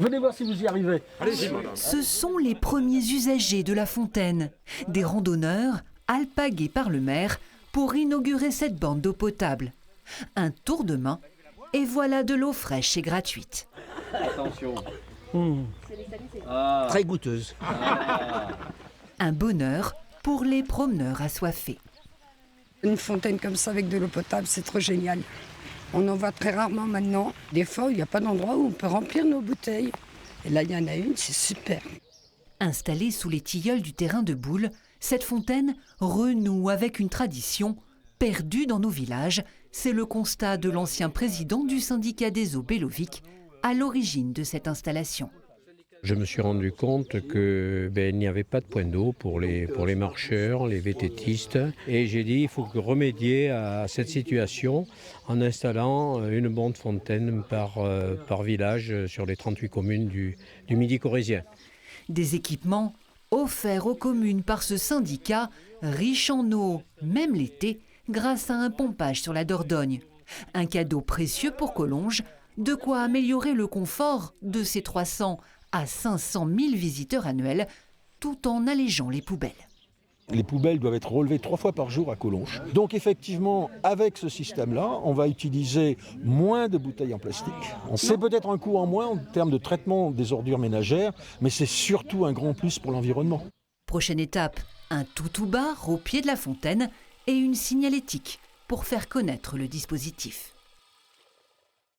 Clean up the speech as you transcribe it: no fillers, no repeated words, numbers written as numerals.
Venez voir si vous y arrivez. Ce sont les premiers usagers de la fontaine, des randonneurs alpagués par le maire pour inaugurer cette borne d'eau potable. Un tour de main et voilà de l'eau fraîche et gratuite. Attention. Très goûteuse. Un bonheur pour les promeneurs assoiffés. Une fontaine comme ça avec de l'eau potable, c'est trop génial. On en voit très rarement maintenant. Des fois, il n'y a pas d'endroit où on peut remplir nos bouteilles. Et là, il y en a une, c'est super. Installée sous les tilleuls du terrain de boule, cette fontaine renoue avec une tradition perdue dans nos villages. C'est le constat de l'ancien président du syndicat des eaux Bellovic, à l'origine de cette installation. Je me suis rendu compte qu'il n'y avait pas de point d'eau pour les marcheurs, les vététistes. Et j'ai dit qu'il faut remédier à cette situation en installant une borne fontaine par village sur les 38 communes du Midi corrézien. Des équipements offerts aux communes par ce syndicat, riche en eau, même l'été, grâce à un pompage sur la Dordogne. Un cadeau précieux pour Collonges, de quoi améliorer le confort de ses 300 à 500 000 visiteurs annuels, tout en allégeant les poubelles. Les poubelles doivent être relevées 3 fois par jour à Collonges. Donc effectivement, avec ce système-là, on va utiliser moins de bouteilles en plastique. C'est peut-être un coût en moins en termes de traitement des ordures ménagères, mais c'est surtout un grand plus pour l'environnement. Prochaine étape, un tout bar au pied de la fontaine et une signalétique pour faire connaître le dispositif.